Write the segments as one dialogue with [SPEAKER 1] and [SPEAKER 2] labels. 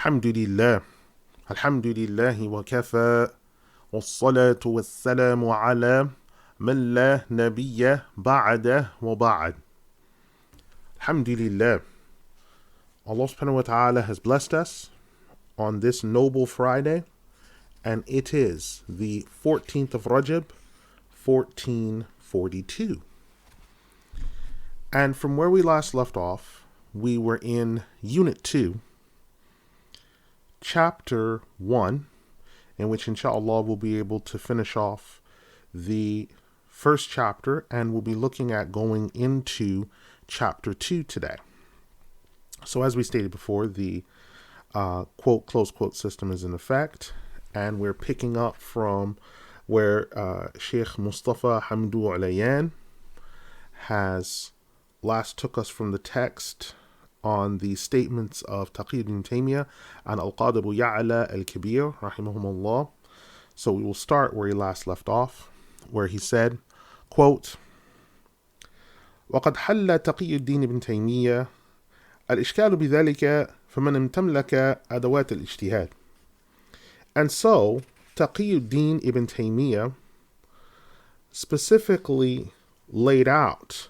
[SPEAKER 1] Alhamdulillah. Alhamdulillahi wa kafa. Wassalatu wassalamu ala man la nabiyya ba'da wa ba'd. Alhamdulillah. Allah subhanahu wa ta'ala has blessed us on this noble Friday, and it is the 14th of Rajab, 1442. And from where we last left off, we were in Unit 2, Chapter 1, in which inshallah we'll be able to finish off the first chapter, and we'll be looking at going into Chapter 2 today. So as we stated before, the quote, close quote system is in effect, and we're picking up from where Shaikh Mustafa Hamdu Ulayyan has last took us from the text on the statements of Taqi ibn Taymiyyah and Al-Hajj Abu Ja al-Kabir, rahimahumullah. So we will start where he last left off, where he said, quote, وَقَدْ حَلَّ تَقِيُّ الدِّينِ بن تيمية الإشكال بذلك فمن امتلك أدوات الاجتهاد. And so, Taqi ibn Taymiyyah specifically laid out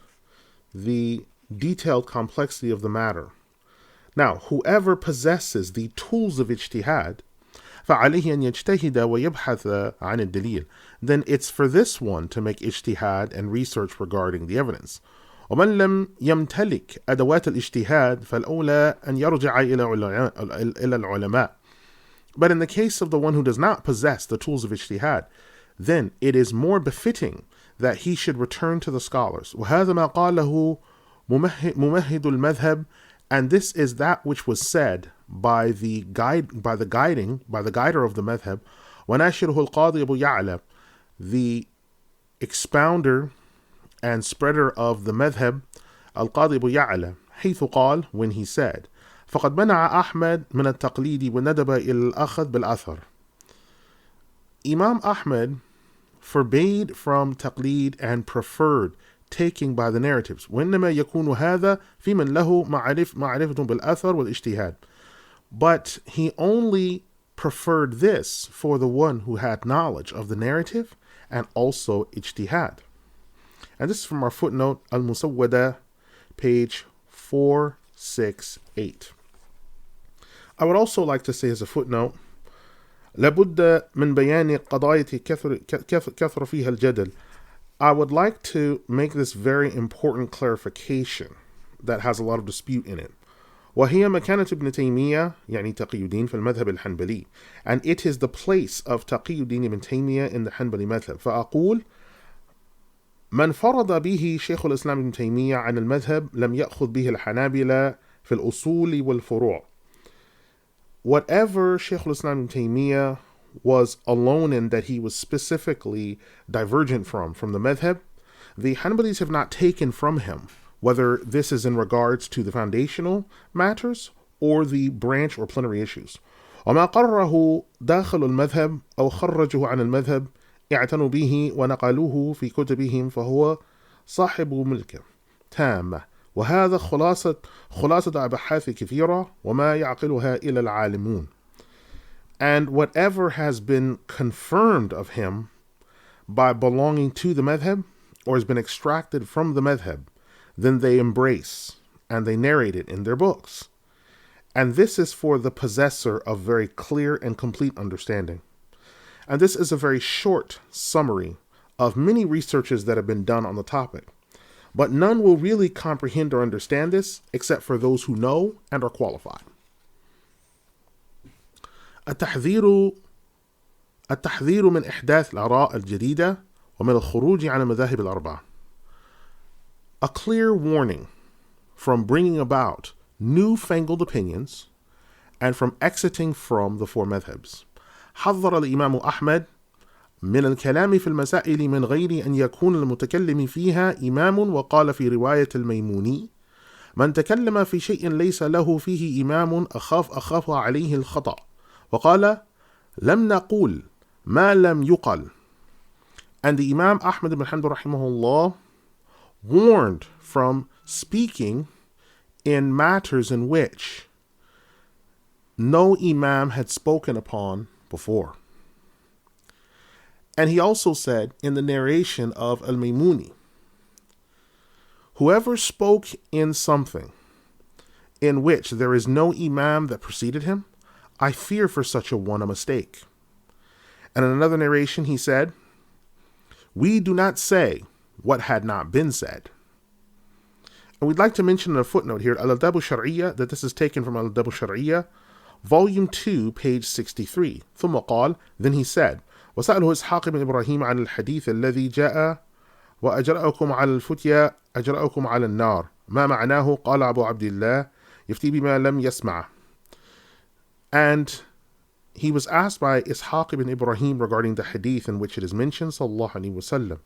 [SPEAKER 1] the detailed complexity of the matter. Now, whoever possesses the tools of ijtihad, فَعَلَيْهِ أَنْ يَجْتَهِدَ وَيَبْحَثَ عَنِ الدَّلِيلِ, then it's for this one to make ijtihad and research regarding the evidence. ومن لم يمتلك أدوات الاجتهاد فالأولى أن يرجع إلى العلماء. But in the case of the one who does not possess the tools of ijtihad, then it is more befitting that he should return to the scholars. وهذا ما قاله ممهد المذهب, and this is that which was said by the guider of the madhab, وناشره القاضي أبو يعلى, the expounder and spreader of the madhab, Al-Qadi Abu Ja, حيث قال, when he said, فقد منع أحمد من التقليد وندب إلى الأخذ بالأثر. Imam Ahmad forbade from taqlid and preferred taking by the narratives. وإنما يكون هذا في من له معرفة بالأثر والاجتهاد. But he only preferred this for the one who had knowledge of the narrative and also ijtihad. And this is from our footnote, Al-Musawwada, page 468. I would also like to say as a footnote, لابد من بيان قضايا كثر فيها الجدل. I would like to make this very important clarification that has a lot of dispute in it. وهي مكانة ابن تيمية يعني تقي الدين في المذهب الحنبلي. And it is the place of تقي الدين ibn Taymiyyah in the Hanbali madhab. فأقول من فرض به شيخ الإسلام ابن تيمية عن المذهب لم يأخذ به الحنابلة في الأصول والفروع. Whatever Shaykh al-Islam ibn Taymiyyah was alone in, that he was specifically divergent from the madhab, the Hanbalis have not taken from him, whether this is in regards to the foundational matters or the branch or plenary issues. وما قرره داخل المذهب أو خرجه عن المذهب اعتنوا به ونقلوه في كتبهم فهو صاحب ملكة تامة. وهذا خلاصة أبحاث كثيرة وما يعقلها إلى العالمون. And whatever has been confirmed of him by belonging to the madhab or has been extracted from the madhab, then they embrace and they narrate it in their books. And this is for the possessor of very clear and complete understanding. And this is a very short summary of many researches that have been done on the topic. But none will really comprehend or understand this except for those who know and are qualified. التحذير من إحداث الآراء الجديدة ومن الخروج عن المذاهب الأربعة. A clear warning from bringing about newfangled opinions and from exiting from the four madhabs. حذر الإمام أحمد من الكلام في المسائل من غير أن يكون المتكلم فيها إمام. وقال في رواية الميموني من تكلم في شيء ليس له فيه إمام أخاف عليه الخطأ. وقال لم نقول ما لم يقل. And the Imam Ahmad ibn Hanbal rahimahullah warned from speaking in matters in which no Imam had spoken upon before. And he also said in the narration of Al-Maimuni, whoever spoke in something in which there is no Imam that preceded him, I fear for such a one a mistake. And in another narration he said, we do not say what had not been said. And we'd like to mention in a footnote here, Al-Adab al-Shar'iyya, that this is taken from Al-Adab al-Shar'iyya, volume 2, page 63. ثم قال, then he said, وسأله إسحاق بن إبراهيم عن الحديث الذي جاء وأجرأكم على الفتيا أجرأكم على النار ما معناه قال أبو عبد الله يفتي بما لم يسمع. And he was asked by Ishaq ibn Ibrahim regarding the hadith in which it is mentioned, sallallahu alaihi wasallam,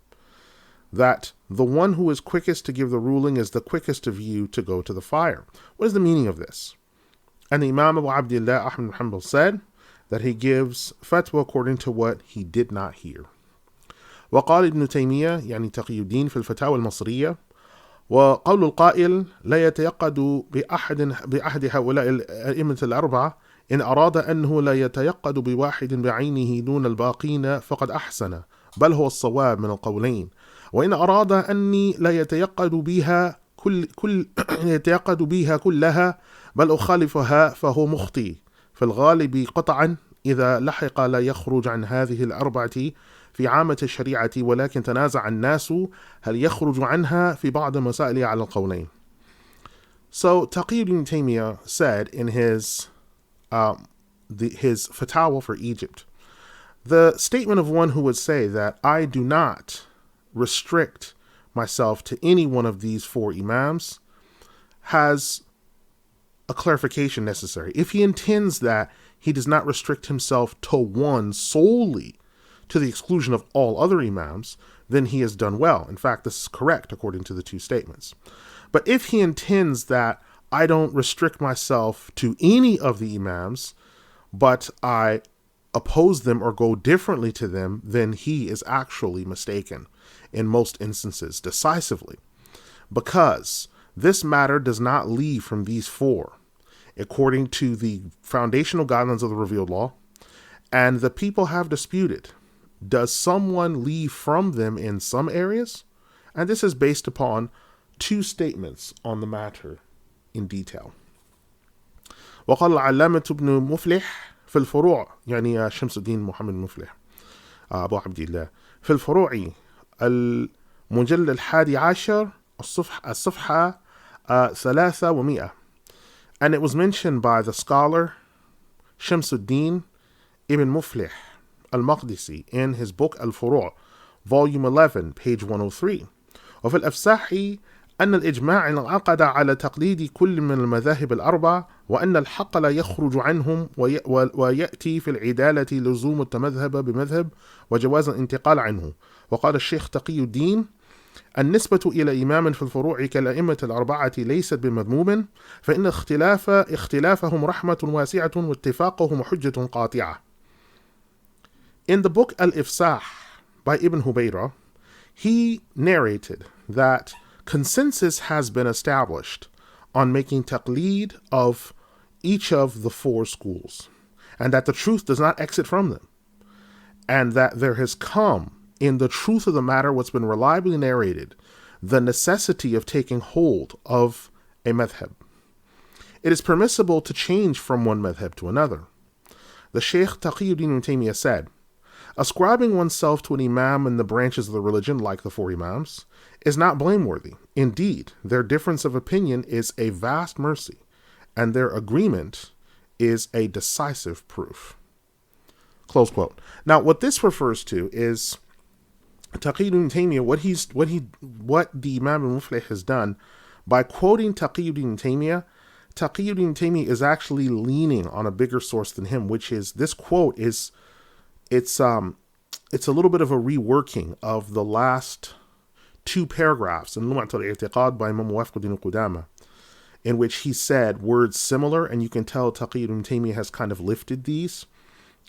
[SPEAKER 1] that the one who is quickest to give the ruling is the quickest of you to go to the fire. What is the meaning of this? And the Imam Abu Abdullah Ahmad ibn Hanbal said that he gives fatwa according to what he did not hear. وقال ابن تيمية يعني تقي الدين في الفتاوى المصرية وقول القائل لا يتيقد بأحد هؤلاء الأئمة الأربعة إن أراد أنه لا يتيقد بواحد بعينه دون الباقين فقد أحسن بل هو الصواب من القولين وإن أراد أني لا يتيقد بها كلها بل أخالفها فهو مخطئ في الغالب قطعا إذا لحق لا يخرج عن هذه الأربعة في عامة الشريعة ولكن تنازع الناس هل يخرج عنها في بعض مسائل على القولين. So Taqi ibn Taymiyyah said in his fatwa for Egypt, the statement of one who would say that I do not restrict myself to any one of these four imams has a clarification necessary. If he intends that he does not restrict himself to one solely to the exclusion of all other imams, then he has done well. In fact, this is correct according to the two statements. But if he intends that I don't restrict myself to any of the imams, but I oppose them or go differently to them, then he is actually mistaken in most instances, decisively, because this matter does not leave from these four, according to the foundational guidelines of the revealed law, and the people have disputed. Does someone leave from them in some areas? And this is based upon two statements on the matter in detail. وقال العلامة ابن مفلح في الفروع يعني شمس الدين محمد مفلح أبو عبد الله في الفروع المجلد 11 الصفحة 300. And it was mentioned by the scholar Shamsuddin ibn Muflih al-Maqdisi in his book Al-Furu' volume 11 page 103. وفي الأفساح أن الإجماع انعقد على تقليد كل من المذاهب الأربع وأن الحق لا يخرج عنهم ويأتي في العدالة لزوم التمذهب بمذهب وجواز الانتقال عنه. وقال الشيخ تقي الدين النسبة إلى إمام في الفروع كالأئمة الأربعة ليست بمذموم فإن اختلافهم رحمة واسعة واتفاقهم حجة قاطعة. In the book Al-Ifsah by Ibn Hubayra, he narrated that consensus has been established on making taqlid of each of the four schools, and that the truth does not exit from them, and that there has come in the truth of the matter what's been reliably narrated, the necessity of taking hold of a madhab. It is permissible to change from one madhab to another. The Shaykh Taqi ibn Taymiyyah said, ascribing oneself to an imam in the branches of the religion, like the four imams, is not blameworthy. Indeed, their difference of opinion is a vast mercy, and their agreement is a decisive proof. Close quote. Now, what this refers to is Taqi ibn Taymiyyah, what the Imam ibn Muflih has done by quoting Taqi ibn Taymiyyah. Taqi ibn Taymiyyah is actually leaning on a bigger source than him, which is this quote is it's a little bit of a reworking of the last two paragraphs in Lum'at al-I'tiqad by Imam Wafiquddin al-Qudama, in which he said words similar, and you can tell Taqi ibn Taymiyyah has kind of lifted these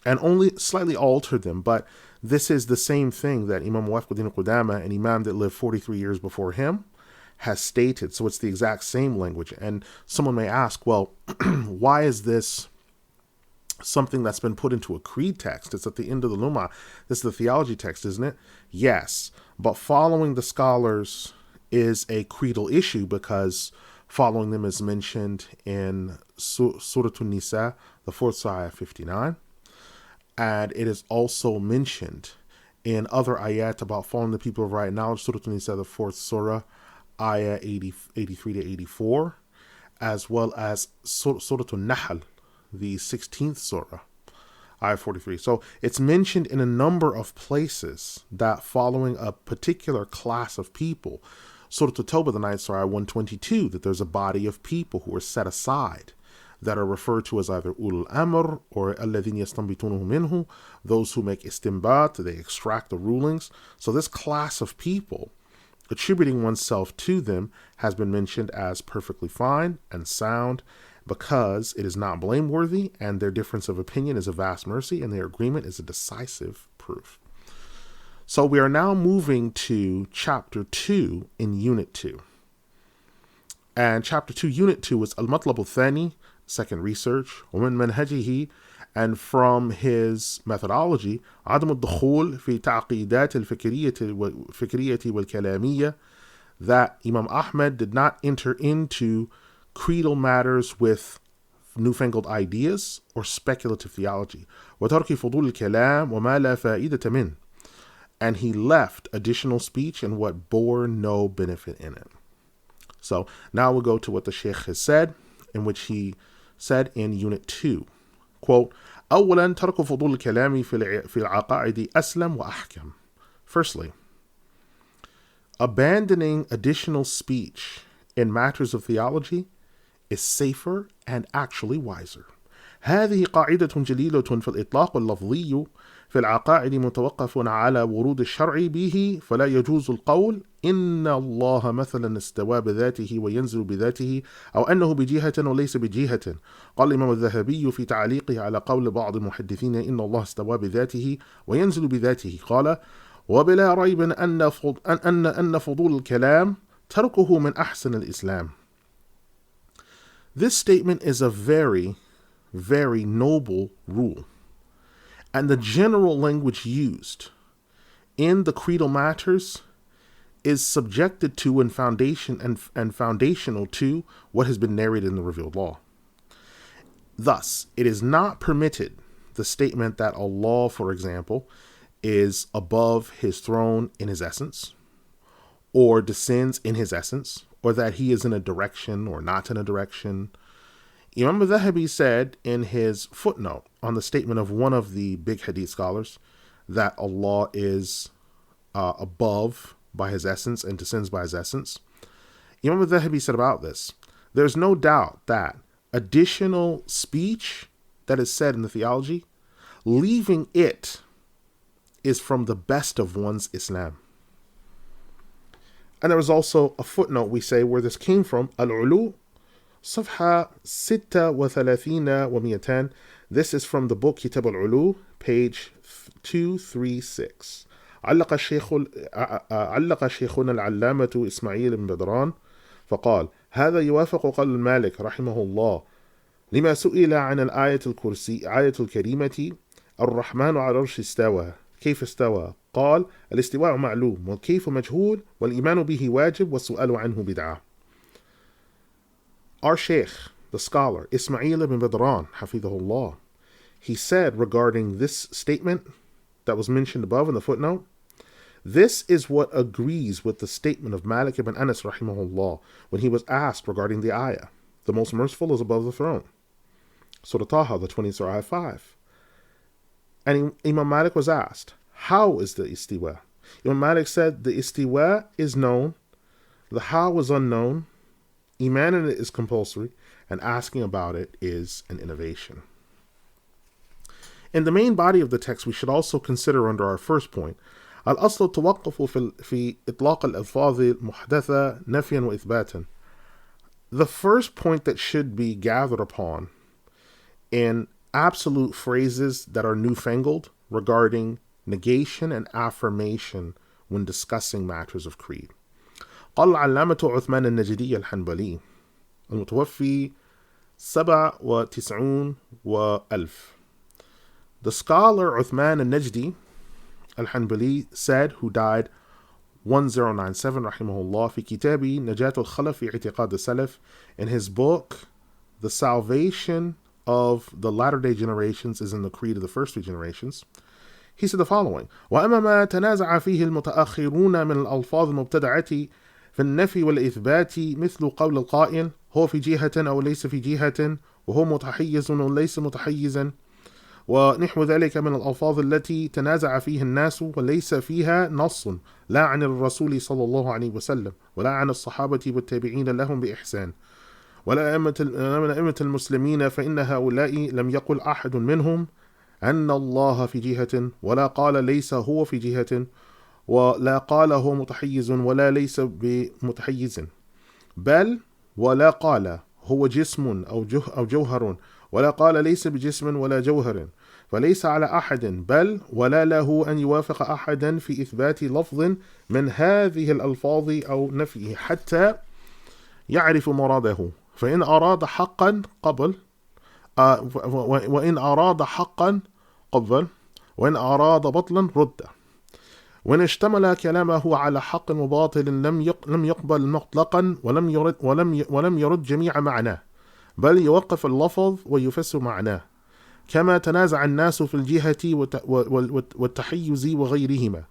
[SPEAKER 1] and only slightly altered them, but this is the same thing that Imam Wafiquddin al-Qudama, an imam that lived 43 years before him, has stated. So it's the exact same language. And someone may ask, well, why is this something that's been put into a creed text. It's at the end of the Lumma. This is the theology text, isn't it? Yes, but following the scholars is a creedal issue because following them is mentioned in Surah An-Nisa, the 4th Surah, 59. And it is also mentioned in other ayat about following the people of right knowledge, Surah An-Nisa, the 4th Surah, ayah 83 to 84, as well as Surah An-Nahl, the 16th Surah, ayah 43. So it's mentioned in a number of places that following a particular class of people, Surah At-Tawbah, the 9th Surah, 122, that there's a body of people who are set aside that are referred to as either ulul amr or alladhin yastanbitunahu minhu, those who make istinbat, they extract the rulings. So this class of people, attributing oneself to them, has been mentioned as perfectly fine and sound because it is not blameworthy, and their difference of opinion is a vast mercy, and their agreement is a decisive proof. So we are now moving to chapter 2 in unit 2. And chapter 2, unit 2 is Al-Matlab Al-Thani, second research, ومن منهجه, and from his methodology, عدم الدخول في تعقيدات الفكرية والكلامية, that Imam Ahmad did not enter into creedal matters with newfangled ideas or speculative theology. وترك فضول الكلام وما لا فائدة منه, and he left additional speech and what bore no benefit in it. So now we'll go to what the Sheikh has said, in which he said in unit 2, quote, أولا ترك فضول الكلام في العقائد أسلم وأحكم. Firstly, abandoning additional speech in matters of theology is safer and actually wiser. هذه قاعدة جليلة في الإطلاق اللفظي في العقائد متوقف على ورود الشرع به، فلا يجوز القول إن الله مثلا استوى بذاته وينزل بذاته، أو أنه بجهة وليس بجهة. قال الإمام الذهبي في تعليقه على قول بعض المحدثين إن الله استوى بذاته وينزل بذاته، قال: وبلا ريب أن فضول الكلام تركه من أحسن الإسلام. This statement is a very, very noble rule. And the general language used in the creedal matters is subjected to and foundational to what has been narrated in the revealed law. Thus, it is not permitted the statement that Allah, for example, is above his throne in his essence, or descends in his essence, or that he is in a direction or not in a direction. Imam al-Zahabi said in his footnote on the statement of one of the big hadith scholars that Allah is above by his essence and descends by his essence. Imam al-Zahabi said about this, there's no doubt that additional speech that is said in the theology, leaving it is from the best of one's Islam. And there was also a footnote, we say, where this came from, Al-Ulu, صفحة 36 و200. This is from the book Kitab al-Ulu, page 236. علق شيخنا العلامة إسماعيل بن بدران فقال: هذا يوافق قول المالك رحمه الله لما سئل عن الآية الكريمة الرحمن على العرش استوى، كيف استوى؟ قال: الاستواء معلوم والكيف مجهول والإيمان به واجب والسؤال عنه بدعة. Our Sheikh, the scholar, Ismail ibn Badran, hafidhahullah, he said regarding this statement that was mentioned above in the footnote, this is what agrees with the statement of Malik ibn Anas rahimahullah when he was asked regarding the ayah, the most merciful is above the throne. Surah Taha, the 20th Surah, 5. And Imam Malik was asked, how is the istiwa? Imam Malik said the istiwa is known, the how is unknown, Iman in it is compulsory, and asking about it is an innovation. In the main body of the text, we should also consider under our first point, الأصل التوقف في إطلاق الألفاظ المحدثة نفيا وإثباتا. The first point that should be gathered upon in absolute phrases that are newfangled regarding negation and affirmation when discussing matters of creed. قال العلامة عثمان النجدي الحنبلي المتوفي 97 و1000 The scholar Uthman al-Najdi al-Hanbali said, who died 1097 rahimahullah, في كتابه نجاة الخلف في اعتقاد السلف, in his book The Salvation of the Latter-day Generations is in the creed of the first three generations. He said the following: وأما ما تنازع فيه المتأخرون من الألفاظ المبتدعة في النفي والإثبات مثل قول القائل هو في جهة أو ليس في جهة وهو متحيز أو ليس متحيزا ونحو ذلك من الألفاظ التي تنازع فيه الناس وليس فيها نص لا عن الرسول صلى الله عليه وسلم ولا عن الصحابة والتابعين لهم بإحسان ولا أئمة المسلمين، فإن هؤلاء لم يقل أحد منهم أن الله في جهة ولا قال ليس هو في جهة ولا قال هو متحيز ولا ليس بمتحيز، بل ولا قال هو جسم أو جوهر ولا قال ليس بجسم ولا جوهر، فليس على أحد بل ولا له أن يوافق أحدا في إثبات لفظ من هذه الألفاظ أو نفيه حتى يعرف مراده، فإن أراد حقا قبل وإن أراد حقا قبل وإن أراد بطلا رد، وإن اشتمل كلامه على حق وباطل لم يقبل مطلقا ولم يرد جميع معناه، بل يوقف اللفظ ويفسر معناه، كما تنازع الناس في الجهة والتحيز وغيرهما،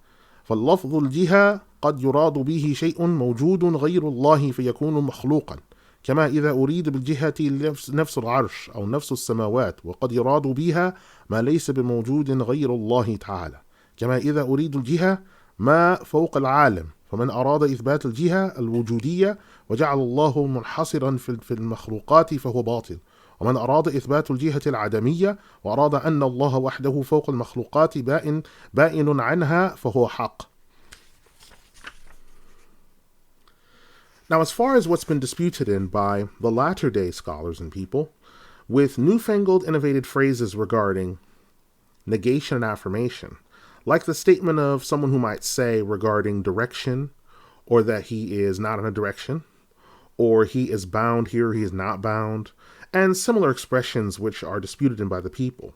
[SPEAKER 1] فاللفظ الجهة قد يراد به شيء موجود غير الله فيكون مخلوقا، كما إذا أريد بالجهة نفس العرش أو نفس السماوات، وقد يراد بها ما ليس بموجود غير الله تعالى، كما إذا أريد الجهة ما فوق العالم، فمن أراد إثبات الجهة الوجودية وجعل الله منحصرا في المخلوقات فهو باطل، ومن أراد إثبات الجهة العدمية وأراد أن الله وحده فوق المخلوقات بائن عنها فهو حق. Now, as far as what's been disputed in by the latter-day scholars and people, with newfangled innovated phrases regarding negation and affirmation, like the statement of someone who might say regarding direction, or that he is not in a direction, or he is bound here, he is not bound, and similar expressions which are disputed in by the people,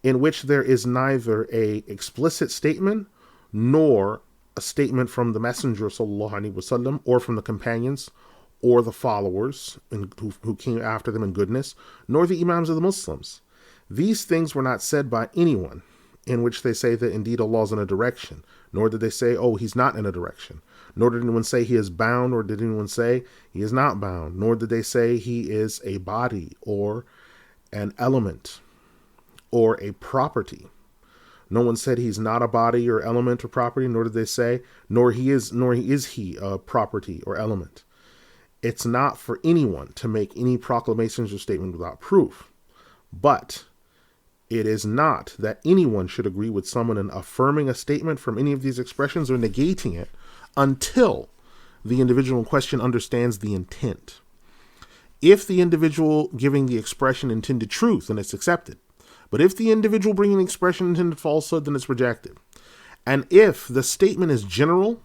[SPEAKER 1] in which there is neither a explicit statement nor a statement from the Messenger sallallahu alaihi wasallam or from the companions or the followers who came after them in goodness, nor the Imams of the Muslims. These things were not said by anyone in which they say that indeed Allah is in a direction, nor did they say, oh, he's not in a direction, nor did anyone say he is bound, or did anyone say he is not bound, nor did they say he is a body or an element or a property. No one said he's not a body or element or property, nor did they say, nor is he a property or element. It's not for anyone to make any proclamations or statement without proof. But it is not that anyone should agree with someone in affirming a statement from any of these expressions or negating it until the individual in question understands the intent. If the individual giving the expression intended truth, then it's accepted. But if the individual bringing the expression intended falsehood, then it's rejected. And if the statement is general,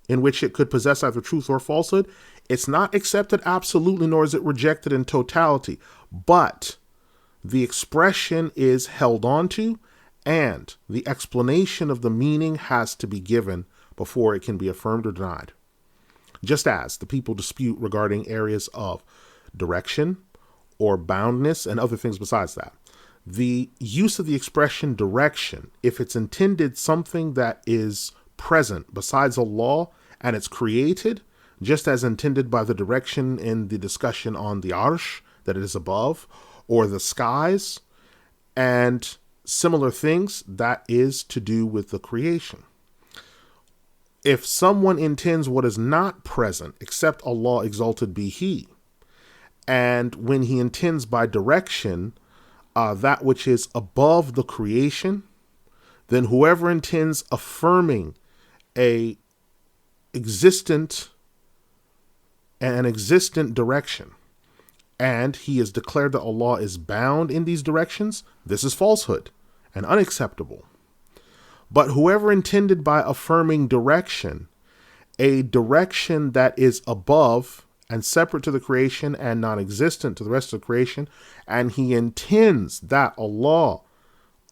[SPEAKER 1] in which it could possess either truth or falsehood, it's not accepted absolutely, nor is it rejected in totality. But the expression is held on to, and the explanation of the meaning has to be given before it can be affirmed or denied. Just as the people dispute regarding areas of direction or boundness and other things besides that. The use of the expression direction, if it's intended something that is present besides Allah and it's created, just as intended by the direction in the discussion on the arsh, that it is above, or the skies, and similar things, that is to do with the creation. If someone intends what is not present, except Allah exalted be He, and when he intends by direction that which is above the creation, then whoever intends affirming an existent direction, and he has declared that Allah is bound in these directions, this is falsehood and unacceptable. But whoever intended by affirming direction, a direction that is above and separate to the creation and non-existent to the rest of the creation, and he intends that Allah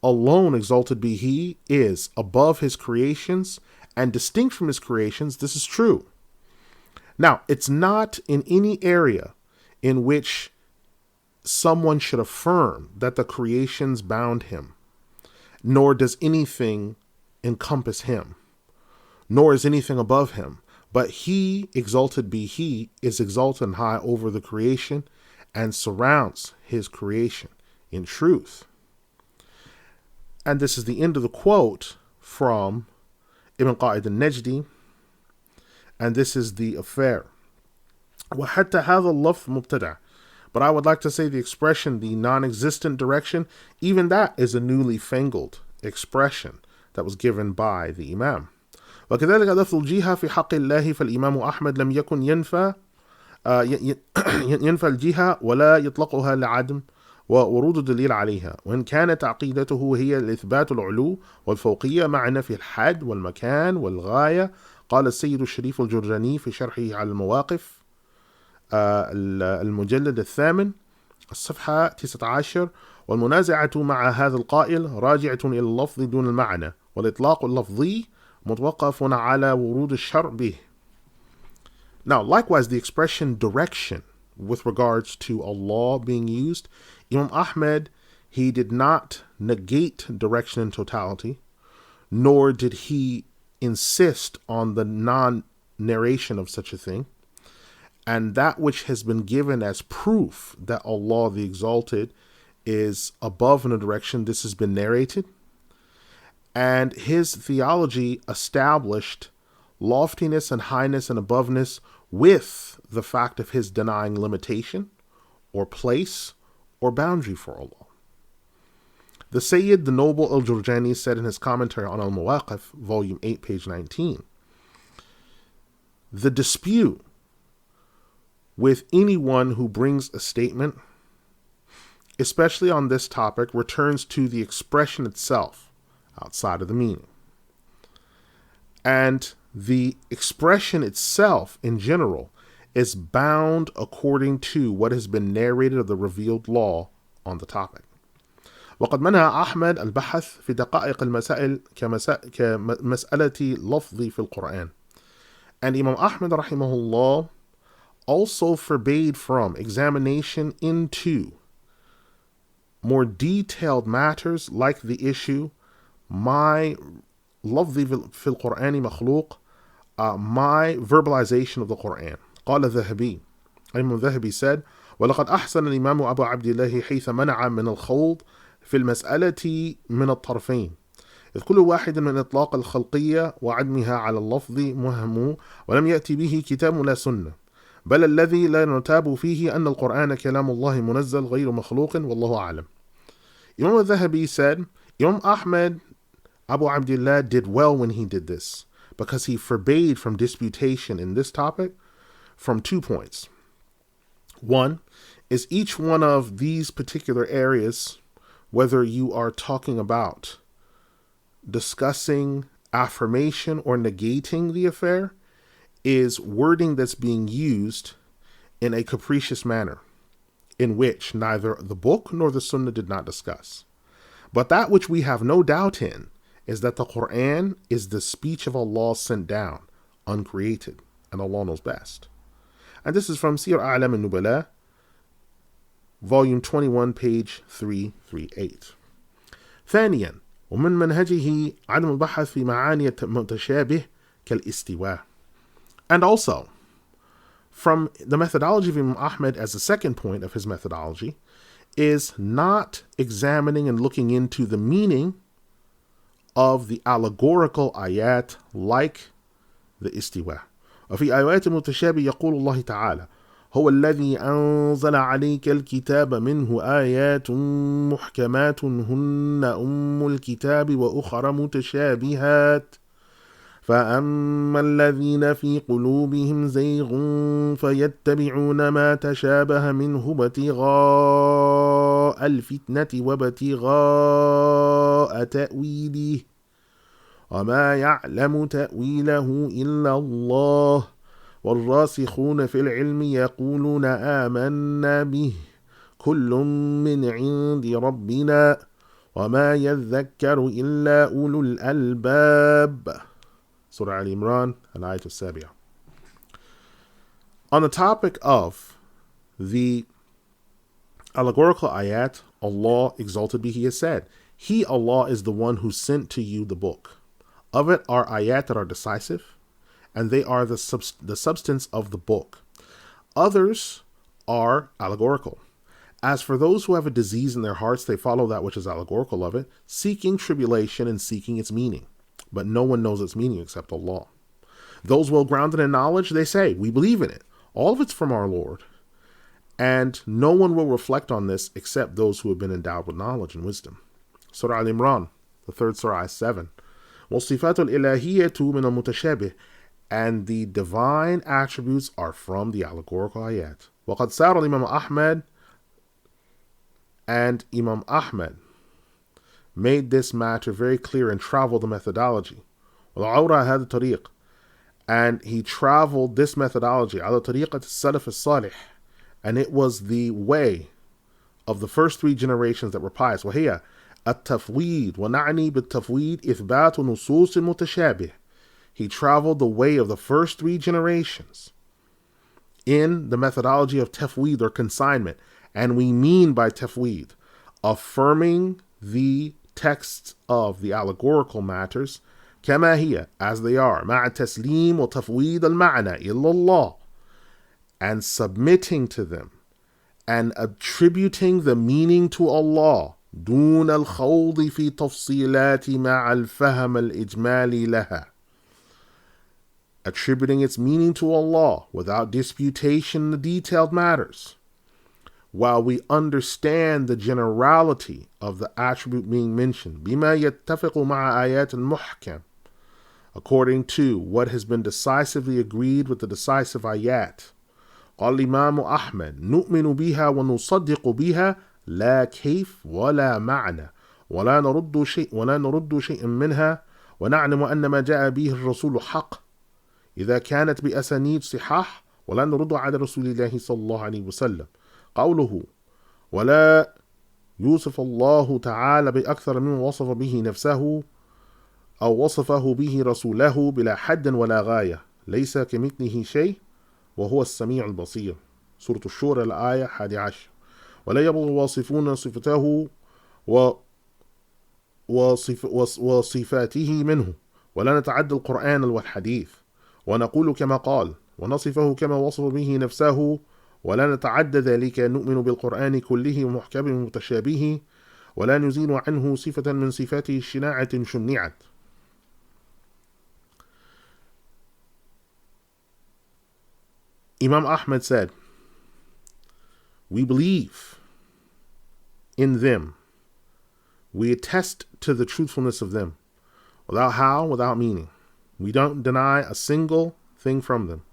[SPEAKER 1] alone, exalted be He, is above His creations and distinct from His creations. This is true. Now, it's not in any area in which someone should affirm that the creations bound Him, nor does anything encompass Him, nor is anything above Him. But He, exalted be He, is exalted and high over the creation and surrounds His creation in truth. And this is the end of the quote from Ibn Qa'id al-Najdi, and this is the affair. وَحَتَّى هَذَا اللَّفْظ مُبْتَدَعٌ. But I would like to say the expression, the non-existent direction, even that is a newly fangled expression that was given by the Imam. وكذلك لفظ الجهة في حق الله فالإمام أحمد لم يكن ينفى الجهة ولا يطلقها لعدم وورود الدليل عليها، وإن كانت عقيدته هي الإثبات العلو والفوقية مع نفي الحد والمكان والغاية. قال السيد الشريف الجرجاني في شرحه على المواقف المجلد 8 الصفحة 19: والمنازعة مع هذا القائل راجعة إلى اللفظ دون المعنى، والإطلاق اللفظي متوقف على ورود الشرع به. Now, likewise, the expression direction with regards to Allah being used, Imam Ahmad, he did not negate direction in totality, nor did he insist on the non-narration of such a thing. And that which has been given as proof that Allah the Exalted is above in a direction, this has been narrated. And his theology established loftiness and highness and aboveness with the fact of his denying limitation or place or boundary for Allah. The Sayyid, the Noble Al-Jurjani, said in his commentary on Al-Mawaqif, volume 8, page 19, the dispute with anyone who brings a statement, especially on this topic, returns to the expression itself outside of the meaning. And the expression itself in general is bound according to what has been narrated of the revealed law on the topic. وقد منع أحمد البحث في دقائق المسائل كمسألة لفظ في القرآن. And Imam Ahmad rahimahullah also forbade from examination into more detailed matters like the issue my لفظي في القرآن مخلوق, my verbalization of the Quran. قال الذهبي, Imam الذهبي said, ولقد أحسن الإمام أبو عبد الله حيث منع من الخوض في المسألة من الطرفين، إذ كل واحد من إطلاق الخلقية وعدمها على اللفظ مهم ولم يأتي به كتاب ولا سنة، بل الذي لا نرتاب فيه أن القرآن كلام الله منزل غير مخلوق والله أعلم. Imam al-Dhahabi said, Imam Ahmad Abu Abdullah did well when he did this, because he forbade from disputation in this topic from 2 points. One is each one of these particular areas, whether you are talking about discussing affirmation or negating the affair, is wording that's being used in a capricious manner, in which neither the book nor the Sunnah did not discuss. But that which we have no doubt in is that the Quran is the speech of Allah sent down, uncreated, and Allah knows best. And this is from Siyar A'lam al-Nubala, volume 21, page 338. ثانيا ومن منهجه عدم البحث في معاني المتشابه كالاستواء. And also, from the methodology of Imam Ahmad as the second point of his methodology, is not examining and looking into the meaning of the allegorical ayat like the istiwa. وفي آيات المتشابه يقول الله تعالى هو الذي أنزل عليك الكتاب منه آيات محكمات هن أم الكتاب وأخر متشابهات فأما الذين في قلوبهم زيغ فيتبعون ما تشابه منه ابتغاء الفتنة وابتغاء تأويله وما يعلم تأويله إلا الله والراسخون في العلم يقولون آمنا به كل من عند ربنا وَمَا يَذَّكَّرُ إِلَّا أُولُو الْأَلْبَابِ. Surah Al-Imran, Al-Ayat Al-Sabi'ah. On the topic of the allegorical ayat, Allah exalted be He has said, He, Allah, is the one who sent to you the book. Of it are ayat that are decisive, and they are the substance of the book. Others are allegorical. As for those who have a disease in their hearts, they follow that which is allegorical of it, seeking tribulation and seeking its meaning. But no one knows its meaning except Allah. Those well grounded in knowledge, they say, we believe in it. All of it's from our Lord. And no one will reflect on this except those who have been endowed with knowledge and wisdom. Surah Al-Imran, the third surah, ayah 7. وَالصِّفَاتُ الْإِلَهِيَّةُ مِنَ الْمُتَشَابِهِ. And the divine attributes are from the allegorical ayat. وَقَدْ سَارَ Imam Ahmad, and Imam Ahmad made this matter very clear and traveled the methodology. وَالْعَوْرَى هَذَا الطَّرِيقِ. And he traveled this methodology, على طريقة salafus-salih. And it was the way of the first three generations that were pious. وهي التفويد ونعني بالتفويد إثبات نصوص المتشابه. He traveled the way of the first three generations in the methodology of tafwid or consignment. And we mean by tafwid, affirming the texts of the allegorical matters, كما هي, as they are, مع تسليم وتفويض المعنى إلى الله, and submitting to them, and attributing the meaning to Allah, دون الخوض في تفصيلات مع الفهم الإجمالي لها. Attributing its meaning to Allah without disputation in the detailed matters, while we understand the generality of the attribute being mentioned, بما يتفق مع آيات المحكم, according to what has been decisively agreed with the decisive ayat. قال الإمام أحمد نؤمن بها ونصدق بها لا كيف ولا معنى ولا نرد شيء منها ونعلم أن ما جاء به الرسول حق إذا كانت بأسانيد صحاح ولا نرد على رسول الله صلى الله عليه وسلم. قوله ولا يوصف الله تعالى بأكثر مما وصف به نفسه أو وصفه به رسوله بلا حد ولا غاية ليس كمثله شيء وهو السميع البصير. سورة الشورى الآية 11. ولا يبغى الواصفون صفته وصفاته منه ولا نتعدى القرآن والحديث ونقول كما قال ونصفه كما وصف به نفسه ولا نتعدى ذلك. نؤمن بالقرآن كله ومحكم متشابه ولا نزيل عنه صفة من صفاته الشناعة شنعت. Imam Ahmad said, we believe in them. We attest to the truthfulness of them. Without how, without meaning. We don't deny a single thing from them.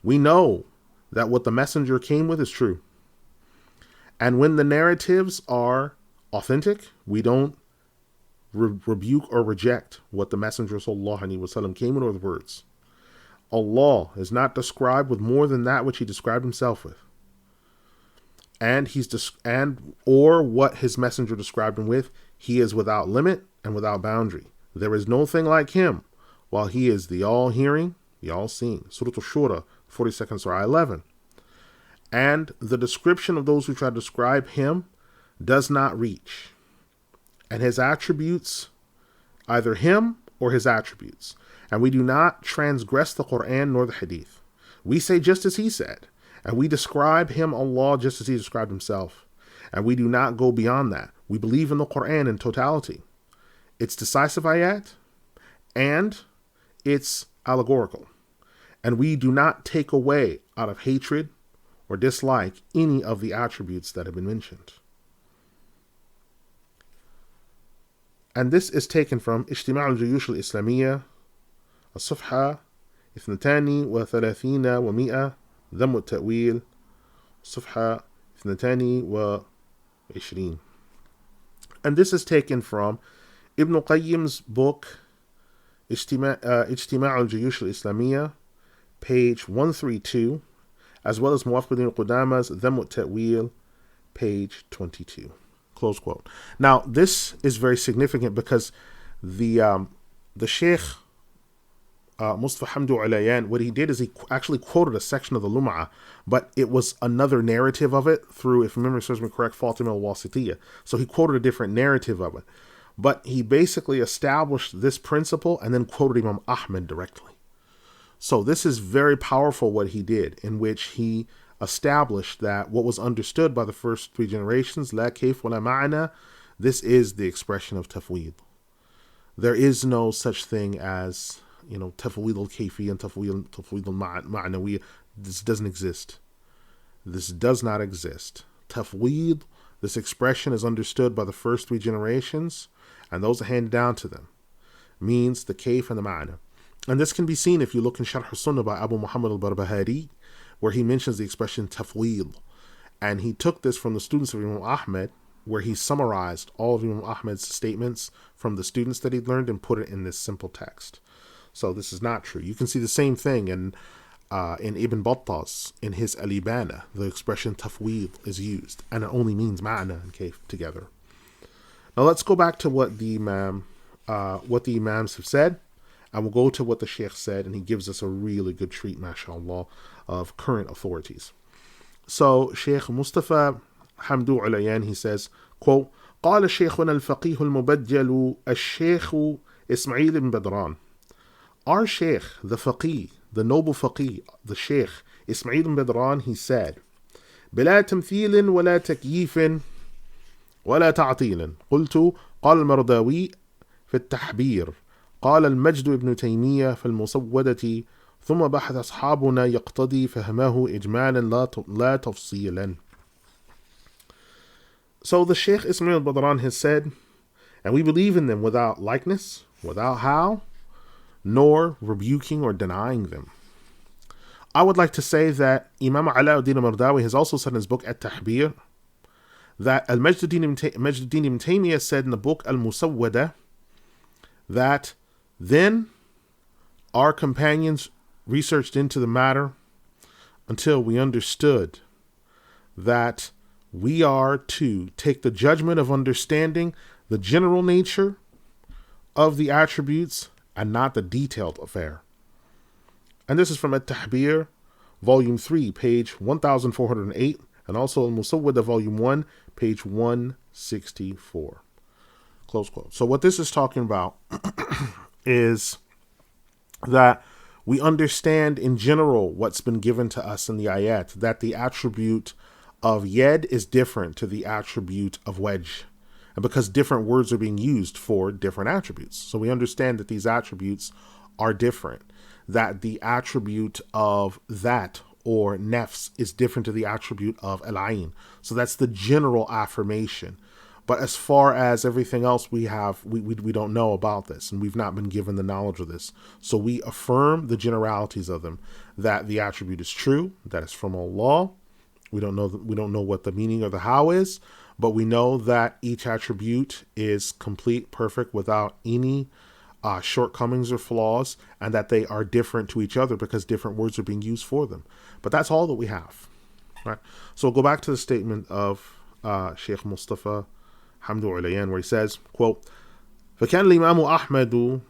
[SPEAKER 1] We know that what the messenger came with is true. And when the narratives are authentic, we don't rebuke or reject what the messenger sallallahu alaihi wasallam came with, or the words. Allah is not described with more than that which he described himself with. And or what his messenger described him with, he is without limit and without boundary. There is no thing like him, while he is the all-hearing, the all-seeing. Surah Al-Shura, 42nd Surah 11. And the description of those who try to describe him does not reach. And his attributes, either him or his attributes. And we do not transgress the Quran nor the Hadith. We say just as he said. And we describe him, Allah, just as he described himself. And we do not go beyond that. We believe in the Quran in totality. It's decisive ayat and it's allegorical. And we do not take away out of hatred or dislike any of the attributes that have been mentioned. And this is taken from اجتماع الجيوش الإسلامية الصفحة 32 و100 ذم التأويل صفحة 22. And this is taken from Ibn Qayyim's book اجتماع الجيوش الإسلامية, page 132, as well as Muwaffiq ibn Qudama's ذم التأويل, page 22. Close quote. Now, this is very significant because the Shaykh Mustafa Hamdu Ulayyan, what he did is he actually quoted a section of the Lum'ah, but it was another narrative of it through, if memory serves me correct, Fatima al-Wasitiyah. So he quoted a different narrative of it. But he basically established this principle and then quoted Imam Ahmad directly. So this is very powerful what he did, in which he established that what was understood by the first three generations, la kayf wa la ma'na, this is the expression of tafwid. There is no such thing as, tafwid al-kayfi and tafwid al-ma'nawi. This doesn't exist. This does not exist. Tafwid, this expression is understood by the first three generations, and those are handed down to them. Means the kayf and the ma'na. And this can be seen if you look in Sharh al-Sunnah by Abu Muhammad al-Barbahari, where he mentions the expression tafwid. And he took this from the students of Imam Ahmad, where he summarized all of Imam Ahmad's statements from the students that he'd learned and put it in this simple text. So this is not true. You can see the same thing in Ibn Battah's, in his Al-Ibana, the expression tafwid is used, and it only means ma'na and kayf together. Now let's go back to what the Imams have said, and we'll go to what the Shaykh said, and he gives us a really good treat, mashallah, of current authorities. So Shaykh Mustafa Hamdu Ulayyan, he says, quote, قال شيخنا الفقيه المبجل الشيخ إسماعيل بن بدران. Our Shaykh, the faqih, the noble faqih, the Shaykh Ismail ibn Badran, he said, بلا تمثيل ولا تكييف ولا تعطيل. قلت قال المرداوي في التحبير، قال المجد ابن تيمية في المسودة، ثم بحث أصحابنا يقتضي فهمه إجمالا لا تفصيلا. So the Shaykh Ismail Badran has said, and we believe in them without likeness, without how, nor rebuking or denying them. I would like to say that Imam Alauddin al-Mardawi has also said in his book At-Tahbir that Al-Majduddin ibn Taymiyyah said in the book Al-Musawwada that then our companions researched into the matter until we understood that we are to take the judgment of understanding the general nature of the attributes and not the detailed affair. And this is from At-Tahbir, Volume 3, page 1408, and also Al-Musawwada, Volume 1, page 164. Close quote. So what this is talking about is that we understand in general what's been given to us in the ayat, that the attribute of yed is different to the attribute of wedge. And because different words are being used for different attributes. So we understand that these attributes are different. That the attribute of that or nafs is different to the attribute of al-ayn. So that's the general affirmation. But as far as everything else we don't know about this, and we've not been given the knowledge of this. So we affirm the generalities of them, that the attribute is true, that it's from Allah. We don't know what the meaning or the how is, but we know that each attribute is complete, perfect, without any shortcomings or flaws, and that they are different to each other because different words are being used for them. But that's all that we have. Right? So we'll go back to the statement of Shaykh Mustafa Hamdu Ulayyan, where he says, quote, فكان الإمام أحمد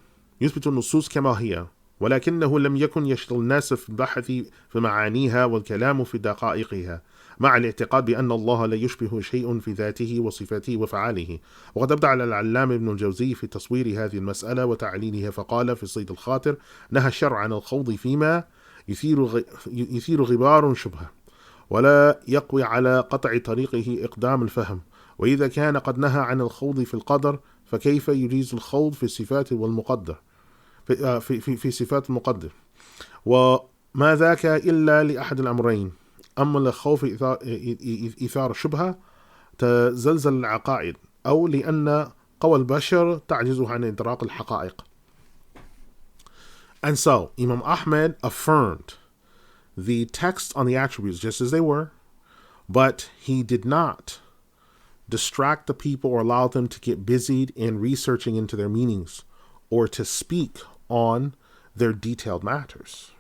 [SPEAKER 1] يثبت النصوص كما هي ولكنه لم يكن يشغل الناس في البحث في معانيها والكلام في دقائقها مع الاعتقاد بأن الله لا يشبه شيء في ذاته وصفاته وفعاله. وقد أبدع العلام ابن الجوزي في تصوير هذه المسألة وتعليلها، فقال في صيد الخاطر: نهى الشرع عن الخوض فيما يثير غبار شبهة ولا يقوي على قطع طريقه إقدام الفهم، وإذا كان قد نهى عن الخوض في القدر فكيف يجيز الخوض في الصفات والمقدر في صفات المقدر، وما ذاك إلا لأحد الأمرين: أما لخوف إثار الشبهة تزلزل العقائد، أو لأن قوى البشر تعجز عن إدراك الحقائق. And so Imam Ahmad affirmed the text on the attributes just as they were, but he did not distract the people or allow them to get busied in researching into their meanings or to speak on their detailed matters.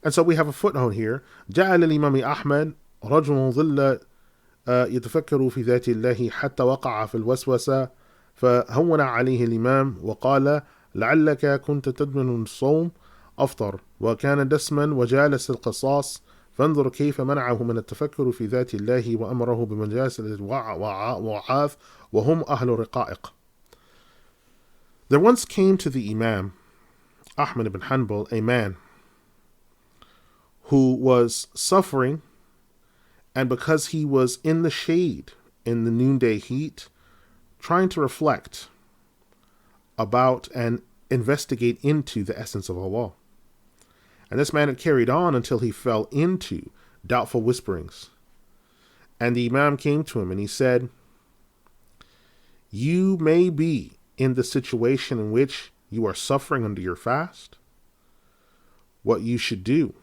[SPEAKER 1] And so we have a footnote here. جاء للإمام أحمد رجل ظل يتفكر في ذات الله حتى وقع في الوسوسة فهون عليه الإمام وقال لعلك كنت تدمن الصوم أفطر وكان دسما وجالس القصاص فانظر كيف منعه من التفكر في ذات الله وأمره بمجالسة الوعاث وهم أهل رقائق. There once came to the Imam Ahmad ibn Hanbal a man who was suffering, and because he was in the shade in the noonday heat, trying to reflect about and investigate into the essence of Allah. And this man had carried on until he fell into doubtful whisperings. And the Imam came to him and he said, you may be in the situation in which you are suffering under your fast. What you should do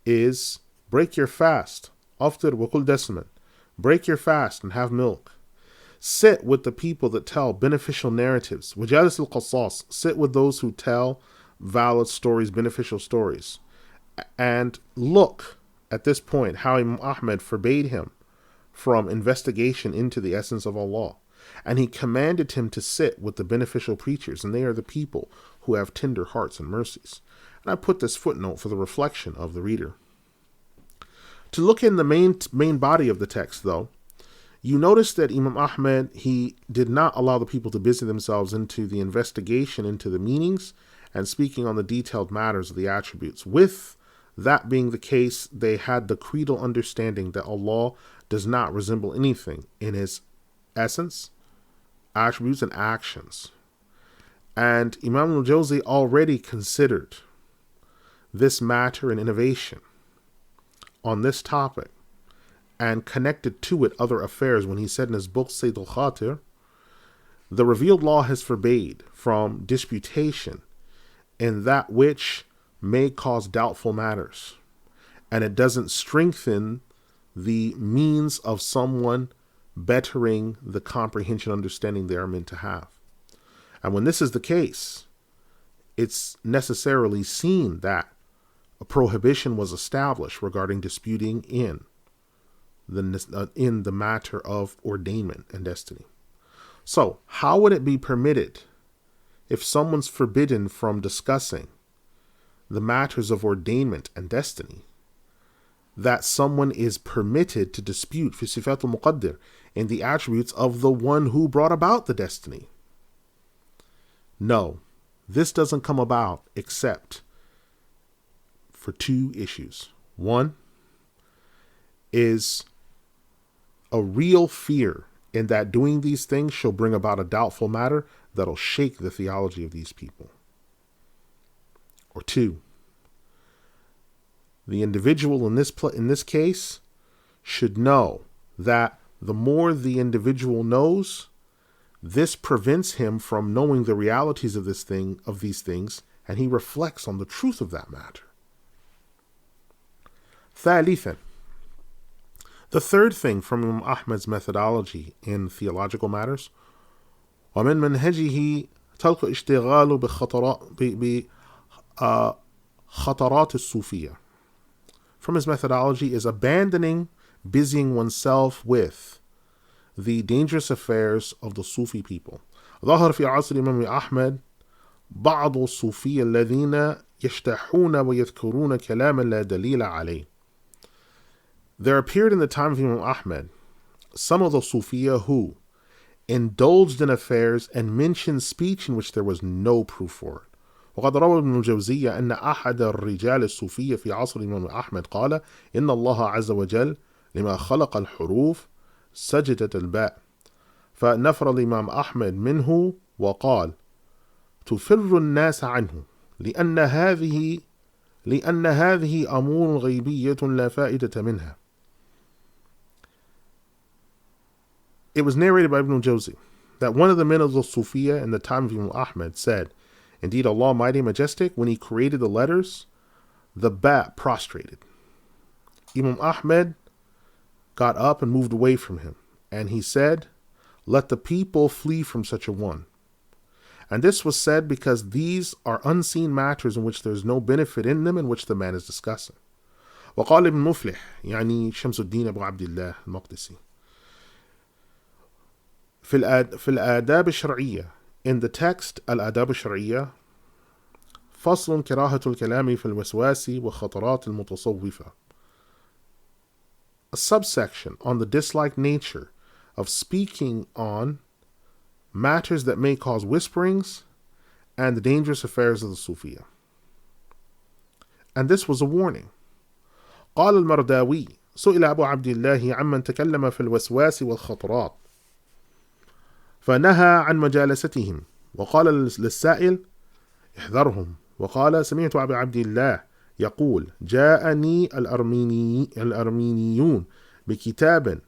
[SPEAKER 1] is break your fast. After wa kul dasman. Break your fast and have milk. Sit with the people that tell beneficial narratives. Wajalis al-Qasas. Sit with those who tell valid stories, beneficial stories. And look at this point how Imam Ahmad forbade him from investigation into the essence of Allah. And he commanded him to sit with the beneficial preachers, and they are the people who have tender hearts and mercies. And I put this footnote for the reflection of the reader. To look in the main body of the text, though, you notice that Imam Ahmad, he did not allow the people to busy themselves into the investigation into the meanings and speaking on the detailed matters of the attributes. With that being the case, they had the creedal understanding that Allah does not resemble anything in his essence, attributes, and actions. And Imam Al-Jawzi already considered this matter an innovation on this topic and connected to it other affairs when he said in his book Sayd al-Khatir, the revealed law has forbade from disputation in that which may cause doubtful matters, and it doesn't strengthen the means of someone bettering the comprehension understanding they are meant to have. And when this is the case, it's necessarily seen that a prohibition was established regarding disputing in the matter of ordainment and destiny. So, how would it be permitted if someone's forbidden from discussing the matters of ordainment and destiny, that someone is permitted to dispute fi sifat al-muqaddir in the attributes of the one who brought about the destiny? No, this doesn't come about except for two issues. One is a real fear in that doing these things shall bring about a doubtful matter that'll shake the theology of these people. Or two, the individual in this case should know that the more the individual knows, this prevents him from knowing the realities of these things, and he reflects on the truth of that matter. ثالثا, the third thing from Imam Ahmad's methodology in theological matters, ومن منهجه تلك اشتغال بخطرات الصوفية. From his methodology is busying oneself with the dangerous affairs of the Sufi people. ظهر في عصر الإمام أحمد بعض الصوفية الذين يشتحون ويذكرون كلاما لا دليل عليه. There appeared in the time of Imam Ahmad some of the Sufiya who indulged in affairs and mentioned speech in which there was no proof for it. وقد روى ابن الجوزي أن أحد الرجال الصوفية في عصر الإمام أحمد قال إن الله عز وجل لما خلق الحروف سجدت الباء فنفر الإمام أحمد منه وقال تفر الناس عنه لأن هذه أمور غيبية لا فائدة منها. It was narrated by Ibn Al-Jawzi that one of the men of the Sufiya in the time of Imam Ahmad said, indeed, Allah Mighty and Majestic, when He created the letters, the ba prostrated. Imam Ahmad got up and moved away from him, and he said, let the people flee from such a one. And this was said because these are unseen matters in which there is no benefit in them, in which the man is discussing. وقال ابن مفلح يعني شمس الدين أبو عبد الله المقدسي في الآداب الشرعية, in the text الآداب الشرعية, فصل كراهة الكلام في الوسواس وخطرات المتصوفة, a subsection on the disliked nature of speaking on matters that may cause whisperings and the dangerous affairs of the Sufiya. And this was a warning. قال المرداوي سئل أبو عبد الله عمن تكلم في الوسواس والخطرات فنهى عن مجالستهم وقال للسائل احذرهم, وقال سمعت أبا عبد الله يقول جاءني الأرمينيون بكتاب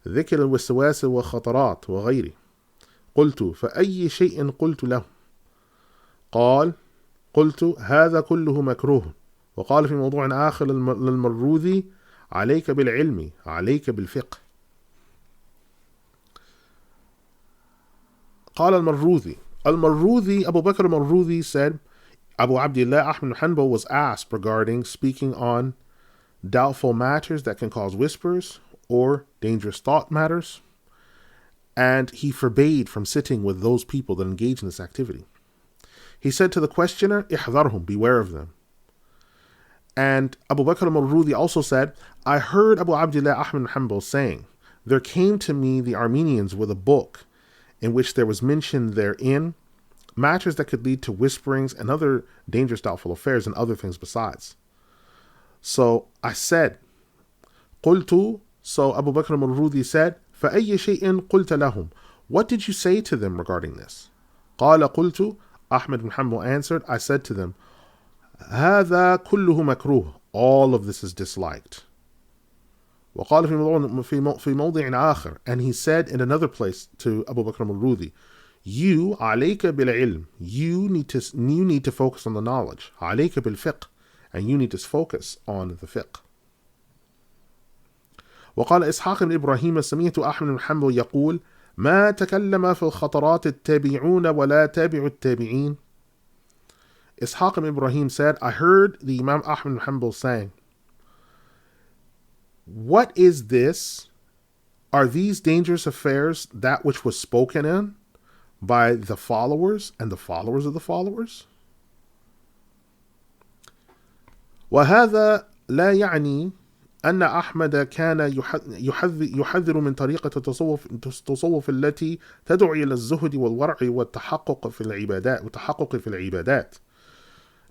[SPEAKER 1] ذكر الوسواس والخطرات وغيره, قلت فأي شيء قلت له؟ قال قلت هذا كله مكروه. وقال في موضوع آخر للمروذي عليك بالعلم عليك بالفقه. قال المروذي Abu Bakr al-Marruzi said, Abu Abdullah Ahmad ibn Hanbal was asked regarding speaking on doubtful matters that can cause whispers or dangerous thought matters, and he forbade from sitting with those people that engage in this activity. He said to the questioner, احذرهم, beware of them. And Abu Bakr al-Marruzi also said, I heard Abu Abdullah Ahmad ibn Hanbal saying, there came to me the Armenians with a book in which there was mentioned therein matters that could lead to whisperings and other dangerous doubtful affairs and other things besides. So I said, قلت, so Abu Bakr al-Marruzi said, فأي شيء قلت لهم, what did you say to them regarding this? قال قلت, Ahmad ibn Hanbal answered, I said to them, هذا كله مكروه, all of this is disliked. وقال في موضع آخر, and he said in another place to Abu Bakr al-Marruzi, you عليك بالعلم, you need to focus on the knowledge, عليك بالفقه, and you need to focus on the fiqh. وقال إسحاق بن إبراهيم سمعت أحمد بن حنبل يقول ما تكلم في الخطرات التابعون ولا تابع التابعين. Ishaq ibn Ibrahim said, I heard the Imam Ahmad ibn Hanbal saying, what is this? Are these dangerous affairs that which was spoken in by the followers and the followers of the followers? وهذا لا يعني أن أحمد كان يحذر من طريقة التصوف التي تدعو إلى الزهد والورع والتحقق في العبادات.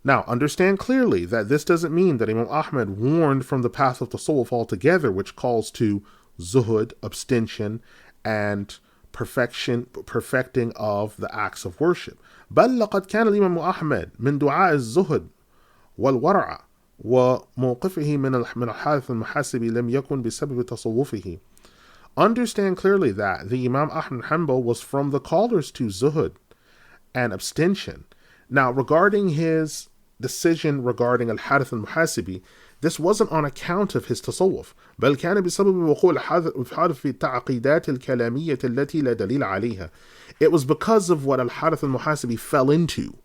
[SPEAKER 1] Now, understand clearly that this doesn't mean that Imam Ahmad warned from the path of tasawwuf altogether, which calls to zuhud, abstention, and perfecting of the acts of worship. بل لقد كان الإمام أحمد من دعاء الزهد والورع وموقفه من الحارث المحاسبي لم يكن بسبب تصوفه. Understand clearly that the Imam Ahmad Hanbal was from the callers to zuhud and abstention. Now, regarding his decision regarding Al-Harith Al-Muhasibi, this wasn't on account of his tasawwuf, بل كان بسبب وقوع الحارث في التعقيدات الكلامية التي لا دليل عليها. It was because of what Al-Harith Al-Muhasibi fell into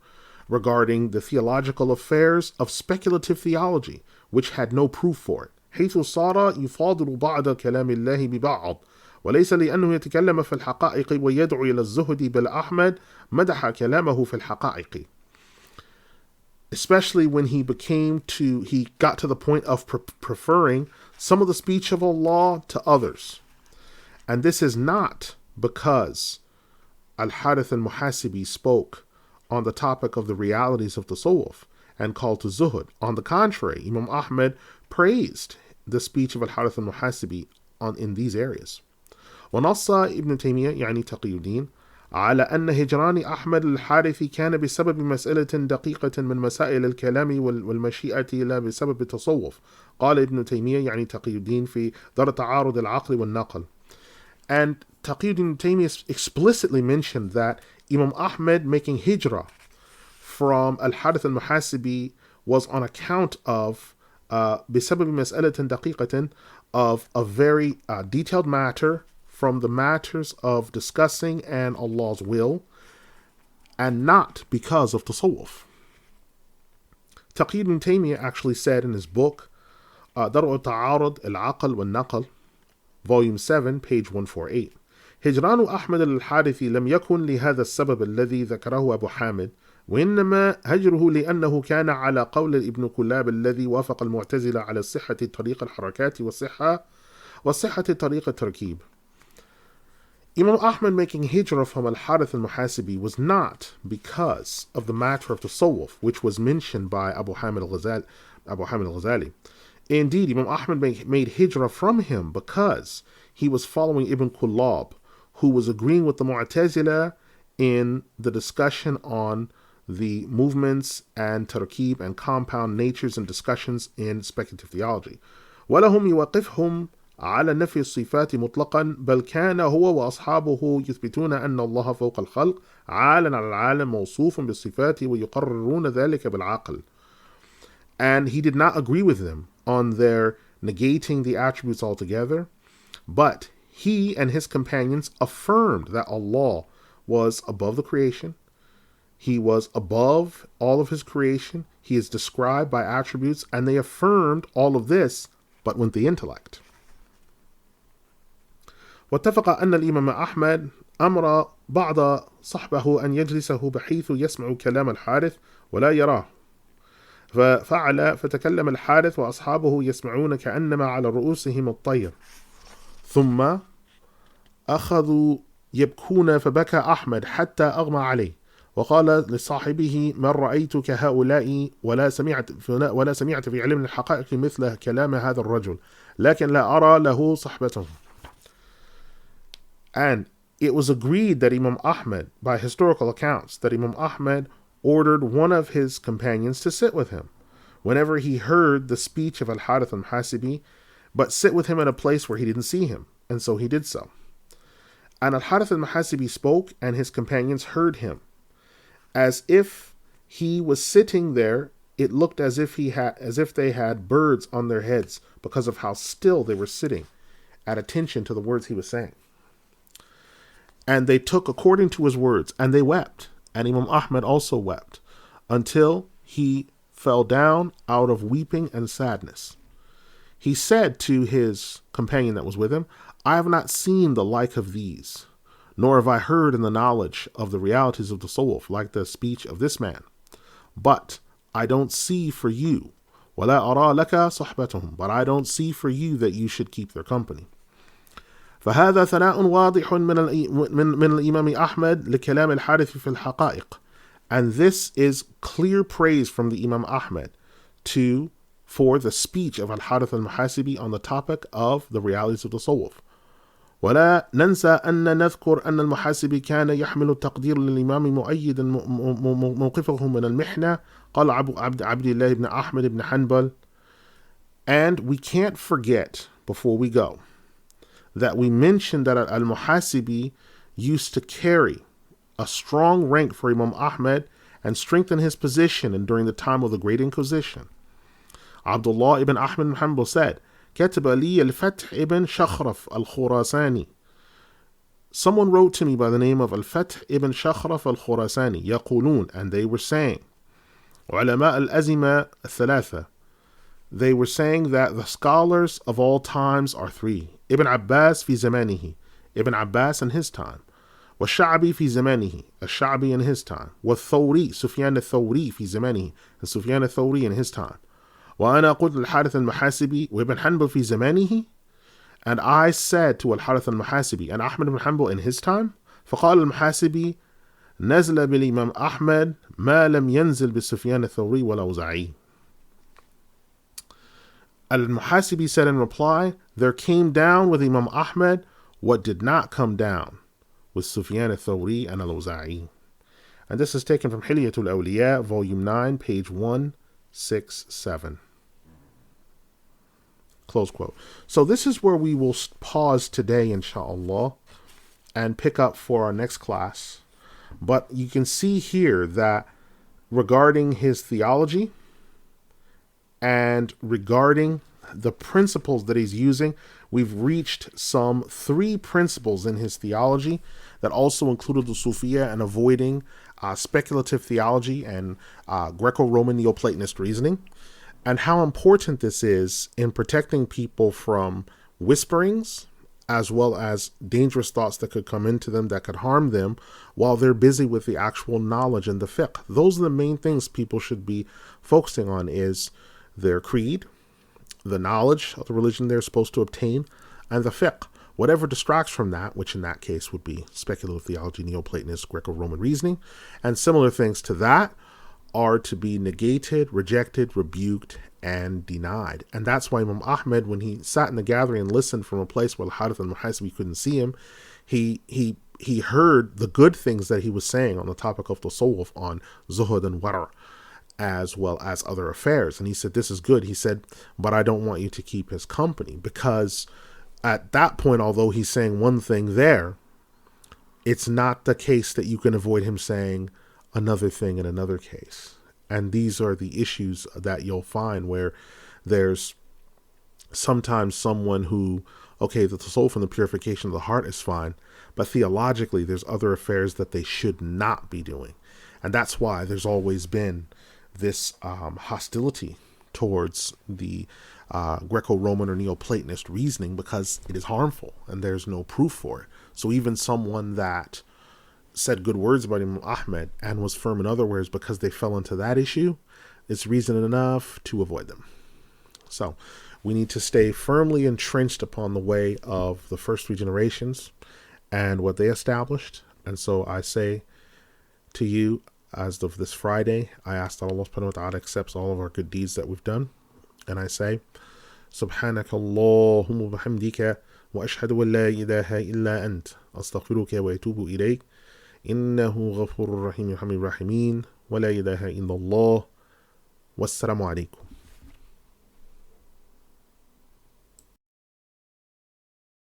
[SPEAKER 1] regarding the theological affairs of speculative theology, which had no proof for it. حيث صار يفاضل بعض كلام الله ببعض وليس لأنه يتكلم في الحقائق ويدعو إلى الزهد بل أحمد مدح كلامه في الحقائق. Especially when he got to the point of preferring some of the speech of Allah to others. And this is not because Al-Harith Al-Muhasibi spoke on the topic of the realities of tasawwuf and called to zuhud. On the contrary, Imam Ahmad praised the speech of Al-Harith Al-Muhasibi in these areas. ونص ابن تيمية يعني تقي الدين على أن هجران أحمد الحارث كان بسبب مسألة دقيقة من مسائل الكلام والمشيئة لا بسبب التصوف. قال ابن تيمية يعني تقي الدين في دار تعارض العقل والنقل. And Taqi ibn Taymiyyah explicitly mentioned that Imam Ahmad making hijrah from Al-Harith Al-Muhasibi was on account of بسبب مسألة دقيقة of a very detailed matter from the matters of discussing and Allah's will, and not because of tasawwuf. Taqi ibn Taymiyyah actually said in his book, Dar'u Ta'arud Al-Aql Wal-Naql, Volume 7, page 148, هجران أحمد الحارثي لم يكن لهذا السبب الذي ذكره أبو حامد، وإنما هجره لأنه كان على قول ابن كلاب الذي وافق المعتزلة على صحة طريق الحركات وصحة طريق التركيب. Imam Ahmad making hijrah from Al-Harith Al-Muhasibi was not because of the matter of tasawwuf, which was mentioned by Abu Hamid al-Ghazali. Indeed, Imam Ahmad made hijrah from him because he was following Ibn Kullab, who was agreeing with the Mu'tazila in the discussion on the movements and tarkib and compound natures and discussions in speculative theology. وَلَهُمْ يُوَقِفْهُمْ على نفي الصفات مطلقا بل كان هو وأصحابه يثبتون أن الله فوق الخلق عالا على العالم موصوف بالصفات ويقررون ذلك بالعقل. And he did not agree with them on their negating the attributes altogether, but he and his companions affirmed that Allah was above the creation. He was above all of his creation. He is described by attributes, and they affirmed all of this, but with the intellect. واتفق أن الإمام أحمد أمر بعض صحبه أن يجلسه بحيث يسمع كلام الحارث ولا يراه، ففعل فتكلم الحارث وأصحابه يسمعون كأنما على رؤوسهم الطير، ثم أخذوا يبكون فبكى أحمد حتى أغمى عليه، وقال لصاحبه من رأيتك هؤلاء ولا سمعت في علم الحقائق مثل كلام هذا الرجل لكن لا أرى له صحبته. And it was agreed that Imam Ahmad, by historical accounts, that Imam Ahmad ordered one of his companions to sit with him whenever he heard the speech of Al-Harith Al-Muhasibi, but sit with him in a place where he didn't see him, and so he did so. And Al-Harith Al-Muhasibi spoke, and his companions heard him. As if he was sitting there, it looked as if they had birds on their heads because of how still they were sitting, at attention to the words he was saying. And they took according to his words, and they wept. And Imam Ahmad also wept, until he fell down out of weeping and sadness. He said to his companion that was with him, I have not seen the like of these, nor have I heard in the knowledge of the realities of the tasawwuf like the speech of this man. But I don't see for you, وَلَا أَرَى لَكَ صُحْبَتُهُمْ, but I don't see for you that you should keep their company. فهذا ثناء واضح من الإمام أحمد لكلام الحارث في الحقائق. And this is clear praise from the Imam Ahmad for the speech of Al-Harith Al-Muhasibi on the topic of the realities of the tasawwuf. ولا ننسى أن نذكر أن المحاسبي كان يحمل التقدير للإمام مؤيدا موقفه من المحنة قال عبد الله ibn Ahmad ibn Hanbal. And we can't forget, before we go, that we mentioned that Al-Muhasibi used to carry a strong rank for Imam Ahmad and strengthen his position and during the time of the Great Inquisition. Abdullah ibn Ahmad ibn Hanbal said, كتب لي الفتح ibn Shakhraf al-Khurasani. Someone wrote to me by the name of Al-Fath ibn Shakhraf al-Khurasani, يقولون, and they were saying, علماء الأزمة الثلاثة, they were saying that the scholars of all times are three. Ibn Abbas fi zamanihi, Ibn Abbas in his time. والشعبي في زمانه, الشعبي in his time. والثوري, Sufyan al-Thawri fi zamanihi, and Sufyan al-Thawri in his time. وأنا قلت الحارث المحاسبي وابن حنبل في زمانه, and I said to Al-Harith Al-Muhasibi and Ahmad ibn Hanbal in his time. فقال المحاسبي نزل بالإمام أحمد ما لم ينزل بسفيان الثوري والأوزاعي. Al-Muhasibi said in reply, there came down with Imam Ahmad what did not come down with Sufyan al-Thawri and al-Awza'i. And this is taken from Hilyatul Awliya, volume 9, page 167. Close quote. So this is where we will pause today, inshallah, and pick up for our next class. But you can see here that regarding his theology and regarding the principles that he's using, we've reached some 3 principles in his theology that also included the Sufiya and avoiding speculative theology and Greco-Roman Neoplatonist reasoning, and how important this is in protecting people from whisperings as well as dangerous thoughts that could come into them that could harm them while they're busy with the actual knowledge and the fiqh. Those are the main things people should be focusing on, is their creed, the knowledge of the religion they're supposed to obtain, and the fiqh. Whatever distracts from that, which in that case would be speculative theology, Neoplatonist, Greco-Roman reasoning, and similar things to that, are to be negated, rejected, rebuked, and denied. And that's why Imam Ahmad, when he sat in the gathering and listened from a place where Al-Harith Al-Muhasibi couldn't see him, he heard the good things that he was saying on the topic of tasawwuf, on zuhud and wara', as well as other affairs. And he said, this is good. He said, but I don't want you to keep his company, because at that point, although he's saying one thing there, it's not the case that you can avoid him saying another thing in another case. And these are the issues that you'll find, where there's sometimes someone who, okay, the tasawwuf and the purification of the heart is fine, but theologically there's other affairs that they should not be doing. And that's why there's always been this hostility towards the Greco-Roman or Neoplatonist reasoning, because it is harmful and there's no proof for it. So even someone that said good words about Imam Ahmad and was firm in other words, because they fell into that issue, it's reason enough to avoid them. So we need to stay firmly entrenched upon the way of the first three generations and what they established. And so I say to you, as of this Friday, I ask that Allah subhanahu wa ta'ala accepts all of our good deeds that we've done. And I say, Subhanaka Allahumma bihamdika wa ashhadu an la ilaha illa ant astaghfiruka wa atubu ilayk innahu ghafurur rahim yarhamir rahimin wa la ilaha illa Allah wassalamu alaykum.